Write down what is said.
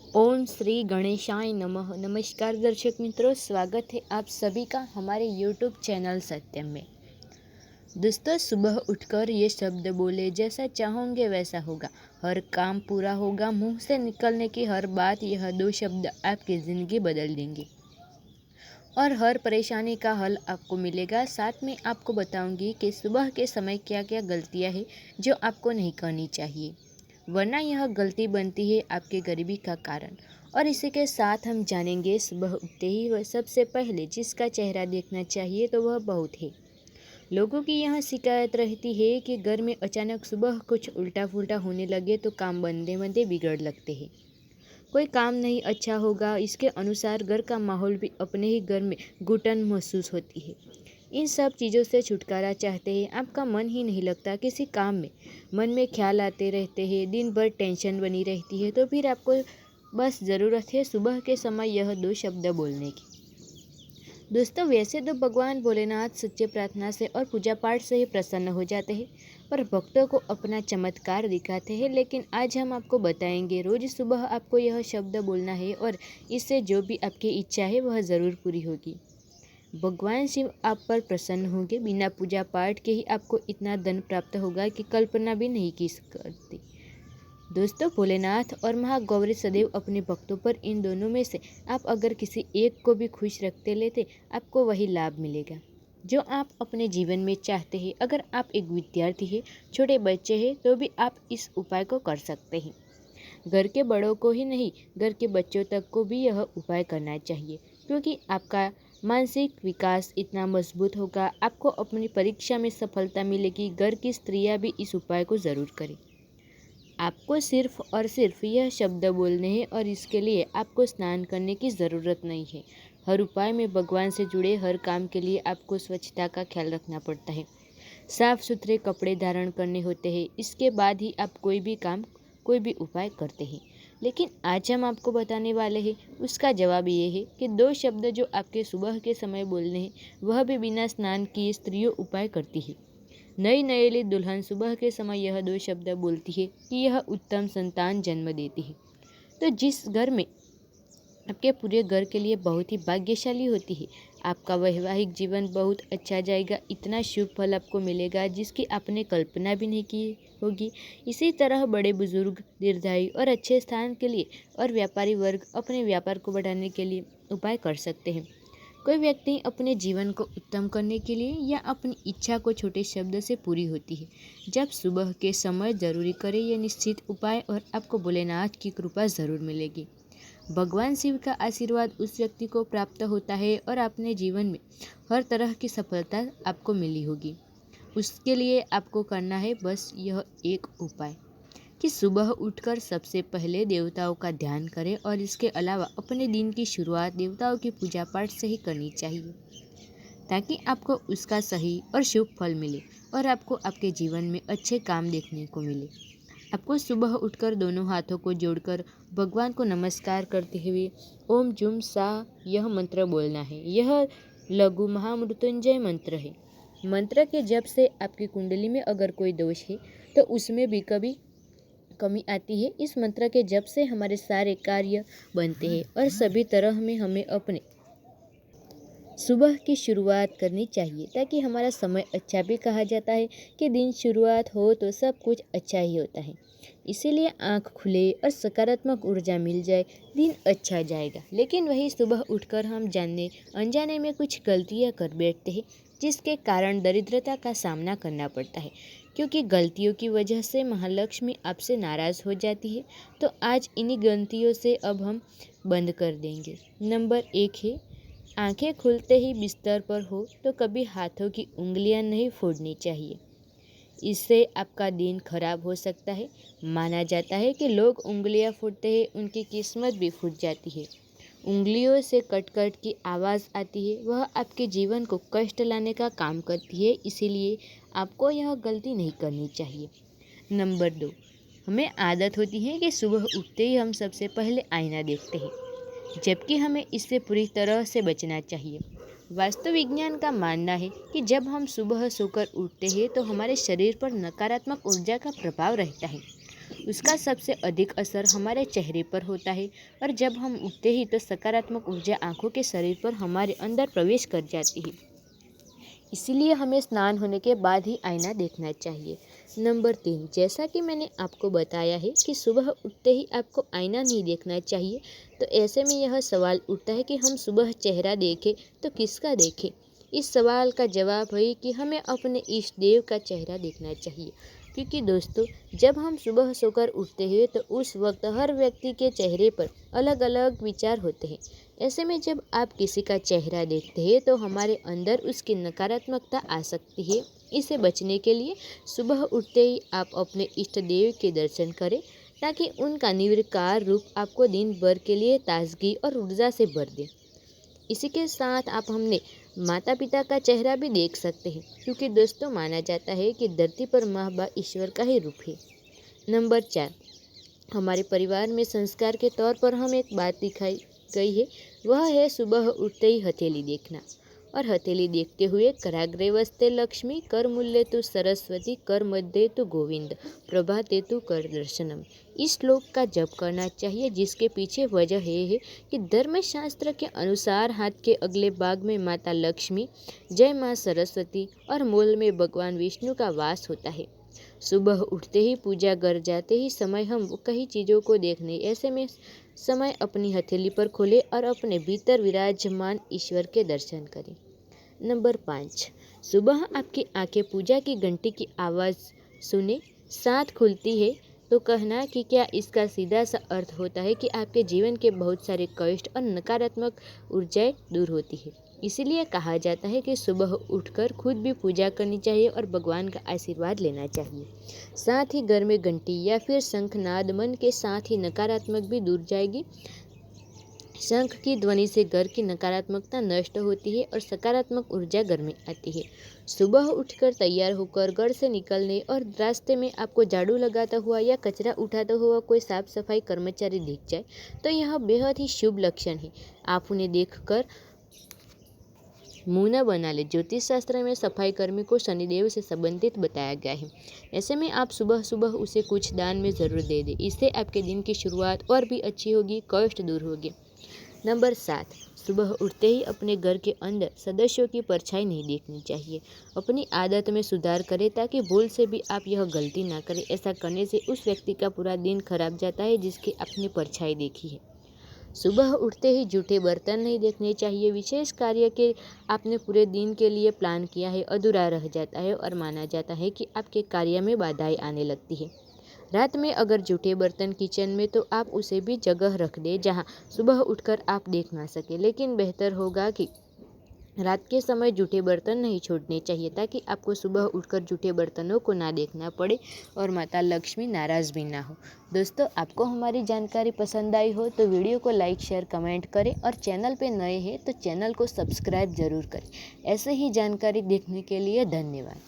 ओम श्री गणेशाय नमः। नमस्कार दर्शक मित्रों, स्वागत है आप सभी का हमारे यूट्यूब चैनल सत्यम में। दोस्तों, सुबह उठकर ये शब्द बोले, जैसा चाहोगे वैसा होगा, हर काम पूरा होगा, मुंह से निकलने की हर बात, यह दो शब्द आपकी ज़िंदगी बदल देंगे और हर परेशानी का हल आपको मिलेगा। साथ में आपको बताऊंगी कि सुबह के समय क्या क्या गलतियां हैं जो आपको नहीं करनी चाहिए, वरना यह गलती बनती है आपके गरीबी का कारण। और इसी के साथ हम जानेंगे सुबह उठते ही वह सबसे पहले जिसका चेहरा देखना चाहिए तो वह बहुत है। लोगों की यह शिकायत रहती है कि घर में अचानक सुबह कुछ उल्टा पुल्टा होने लगे तो काम बनते बनते बिगड़ लगते हैं। कोई काम नहीं अच्छा होगा, इसके अनुसार घर का माहौल भी अपने ही घर में घुटन महसूस होती है। इन सब चीज़ों से छुटकारा चाहते हैं, आपका मन ही नहीं लगता किसी काम में, मन में ख्याल आते रहते हैं, दिन भर टेंशन बनी रहती है, तो फिर आपको बस ज़रूरत है सुबह के समय यह दो शब्द बोलने की। दोस्तों, वैसे तो भगवान भोलेनाथ सच्चे प्रार्थना से और पूजा पाठ से ही प्रसन्न हो जाते हैं, पर भक्तों को अपना चमत्कार दिखाते हैं। लेकिन आज हम आपको बताएंगे रोज़ सुबह आपको यह शब्द बोलना है और इससे जो भी आपकी इच्छा है वह ज़रूर पूरी होगी। भगवान शिव आप पर प्रसन्न होंगे। बिना पूजा पाठ के ही आपको इतना धन प्राप्त होगा कि कल्पना भी नहीं की सकती। दोस्तों, भोलेनाथ और महागौरी सदैव अपने भक्तों पर इन दोनों में से आप अगर किसी एक को भी खुश रखते लेते, आपको वही लाभ मिलेगा जो आप अपने जीवन में चाहते हैं। अगर आप एक विद्यार्थी हैं, छोटे बच्चे हैं, तो भी आप इस उपाय को कर सकते हैं। घर के बड़ों को ही नहीं, घर के बच्चों तक को भी यह उपाय करना चाहिए, क्योंकि आपका मानसिक विकास इतना मजबूत होगा, आपको अपनी परीक्षा में सफलता मिलेगी। घर की स्त्रियां भी इस उपाय को ज़रूर करें। आपको सिर्फ और सिर्फ यह शब्द बोलने हैं और इसके लिए आपको स्नान करने की ज़रूरत नहीं है। हर उपाय में भगवान से जुड़े हर काम के लिए आपको स्वच्छता का ख्याल रखना पड़ता है, साफ सुथरे कपड़े धारण करने होते हैं, इसके बाद ही आप कोई भी काम, कोई भी उपाय करते हैं। लेकिन आज हम आपको बताने वाले हैं उसका जवाब ये है कि दो शब्द जो आपके सुबह के समय बोलने हैं, वह भी बिना स्नान किए स्त्रियों उपाय करती है। नई नयेली दुल्हन सुबह के समय यह दो शब्द बोलती है कि यह उत्तम संतान जन्म देती है। तो जिस घर में आपके पूरे घर के लिए बहुत ही भाग्यशाली होती है, आपका वैवाहिक जीवन बहुत अच्छा जाएगा, इतना शुभ फल आपको मिलेगा जिसकी आपने कल्पना भी नहीं की होगी। इसी तरह बड़े बुजुर्ग दीर्घायु और अच्छे स्थान के लिए और व्यापारी वर्ग अपने व्यापार को बढ़ाने के लिए उपाय कर सकते हैं। कोई व्यक्ति अपने जीवन को उत्तम करने के लिए या अपनी इच्छा को छोटे शब्द से पूरी होती है जब सुबह के समय जरूरी करें ये निश्चित उपाय और आपको भोलेनाथ की कृपा ज़रूर मिलेगी। भगवान शिव का आशीर्वाद उस व्यक्ति को प्राप्त होता है और अपने जीवन में हर तरह की सफलता आपको मिली होगी। उसके लिए आपको करना है बस यह एक उपाय कि सुबह उठकर सबसे पहले देवताओं का ध्यान करें और इसके अलावा अपने दिन की शुरुआत देवताओं की पूजा पाठ से ही करनी चाहिए, ताकि आपको उसका सही और शुभ फल मिले और आपको आपके जीवन में अच्छे काम देखने को मिले। आपको सुबह उठकर दोनों हाथों को जोड़कर भगवान को नमस्कार करते हुए ओम जुम सा यह मंत्र बोलना है। यह लघु महामृत्युंजय मंत्र है। मंत्र के जप से आपकी कुंडली में अगर कोई दोष है तो उसमें भी कभी कमी आती है। इस मंत्र के जप से हमारे सारे कार्य बनते हैं और सभी तरह में हमें अपने सुबह की शुरुआत करनी चाहिए, ताकि हमारा समय अच्छा भी कहा जाता है कि दिन शुरुआत हो तो सब कुछ अच्छा ही होता है। इसीलिए आँख खुले और सकारात्मक ऊर्जा मिल जाए, दिन अच्छा जाएगा। लेकिन वही सुबह उठकर हम जानने अनजाने में कुछ गलतियाँ कर बैठते हैं, जिसके कारण दरिद्रता का सामना करना पड़ता है, क्योंकि गलतियों की वजह से महालक्ष्मी आपसे नाराज़ हो जाती है। तो आज इन्हीं गलतियों से अब हम बंद कर देंगे। नंबर 1 है, आंखें खुलते ही बिस्तर पर हो तो कभी हाथों की उंगलियां नहीं फोड़नी चाहिए। इससे आपका दिन खराब हो सकता है। माना जाता है कि लोग उंगलियां फोड़ते हैं उनकी किस्मत भी फूट जाती है। उंगलियों से कट कट की आवाज़ आती है, वह आपके जीवन को कष्ट लाने का काम करती है, इसीलिए आपको यह गलती नहीं करनी चाहिए। नंबर 2, हमें आदत होती है कि सुबह उठते ही हम सबसे पहले आईना देखते हैं, जबकि हमें इससे पूरी तरह से बचना चाहिए। वास्तु विज्ञान का मानना है कि जब हम सुबह सोकर उठते हैं तो हमारे शरीर पर नकारात्मक ऊर्जा का प्रभाव रहता है। उसका सबसे अधिक असर हमारे चेहरे पर होता है और जब हम उठते ही तो सकारात्मक ऊर्जा आँखों के शरीर पर हमारे अंदर प्रवेश कर जाती है। इसीलिए हमें स्नान होने के बाद ही आईना देखना चाहिए। नंबर 3, जैसा कि मैंने आपको बताया है कि सुबह उठते ही आपको आईना नहीं देखना चाहिए, तो ऐसे में यह सवाल उठता है कि हम सुबह चेहरा देखें तो किसका देखें। इस सवाल का जवाब है कि हमें अपने इष्ट देव का चेहरा देखना चाहिए, क्योंकि दोस्तों जब हम सुबह सोकर उठते हैं तो उस वक्त हर व्यक्ति के चेहरे पर अलग अलग विचार होते हैं। ऐसे में जब आप किसी का चेहरा देखते हैं तो हमारे अंदर उसकी नकारात्मकता आ सकती है। इसे बचने के लिए सुबह उठते ही आप अपने इष्ट देव के दर्शन करें, ताकि उनका निर्विकार रूप आपको दिन भर के लिए ताजगी और ऊर्जा से भर दे। इसी के साथ आप हमने माता पिता का चेहरा भी देख सकते हैं, क्योंकि दोस्तों माना जाता है कि धरती पर माँ बाप ईश्वर का ही रूप है। नंबर 4, हमारे परिवार में संस्कार के तौर पर हम एक बात दिखाई गई है, वह है सुबह उठते ही हथेली देखना। और हथेली देखते हुए कराग्रे वस्ते लक्ष्मी, कर मूल्य तु सरस्वती, कर मध्य तु गोविंद, प्रभाते तु कर दर्शनम। इस श्लोक का जप करना चाहिए, जिसके पीछे वजह है कि धर्मशास्त्र के अनुसार हाथ के अगले भाग में माता लक्ष्मी, जय माँ सरस्वती और मूल में भगवान विष्णु का वास होता है। सुबह उठते ही पूजा घर जाते ही समय हम कई चीज़ों को देखने, ऐसे में समय अपनी हथेली पर खोले और अपने भीतर विराजमान ईश्वर के दर्शन करें। नंबर 5, सुबह आपकी आंखें पूजा की घंटी की आवाज़ सुने साथ खुलती है तो कहना कि क्या इसका सीधा सा अर्थ होता है कि आपके जीवन के बहुत सारे कष्ट और नकारात्मक ऊर्जाएं दूर होती है। इसीलिए कहा जाता है कि सुबह उठकर खुद भी पूजा करनी चाहिए और भगवान का आशीर्वाद लेना चाहिए। साथ ही घर में घंटी या फिर शंखनाद मन के साथ ही नकारात्मक भी दूर जाएगी। शंख की ध्वनि से घर की नकारात्मकता नष्ट होती है और सकारात्मक ऊर्जा घर में आती है। सुबह उठकर तैयार होकर घर से निकलने और रास्ते में आपको झाड़ू लगाता हुआ या कचरा उठाता हुआ कोई साफ सफाई कर्मचारी दिख जाए तो यह बेहद ही शुभ लक्षण है। आप उन्हें देखकर मुंह न बना ले। ज्योतिष शास्त्र में सफाई कर्मी को शनिदेव से संबंधित बताया गया है। ऐसे में आप सुबह सुबह उसे कुछ दान में ज़रूर दे दें। इससे आपके दिन की शुरुआत और भी अच्छी होगी, कष्ट दूर होगी। नंबर 7, सुबह उठते ही अपने घर के अंदर सदस्यों की परछाई नहीं देखनी चाहिए। अपनी आदत में सुधार करें ताकि भूल से भी आप यह गलती ना करें। ऐसा करने से उस व्यक्ति का पूरा दिन खराब जाता है जिसकी आपने परछाई देखी है। सुबह उठते ही जूठे बर्तन नहीं देखने चाहिए। विशेष कार्य के आपने पूरे दिन के लिए प्लान किया है अधूरा रह जाता है और माना जाता है कि आपके कार्य में बाधाएं आने लगती है। रात में अगर जूठे बर्तन किचन में तो आप उसे भी जगह रख दें जहां सुबह उठकर आप देख ना सके, लेकिन बेहतर होगा कि रात के समय जूठे बर्तन नहीं छोड़ने चाहिए ताकि आपको सुबह उठकर जूठे बर्तनों को ना देखना पड़े और माता लक्ष्मी नाराज़ भी ना हो। दोस्तों आपको हमारी जानकारी पसंद आई हो तो वीडियो को लाइक शेयर कमेंट करें और चैनल पे नए हैं तो चैनल को सब्सक्राइब ज़रूर करें। ऐसे ही जानकारी देखने के लिए धन्यवाद।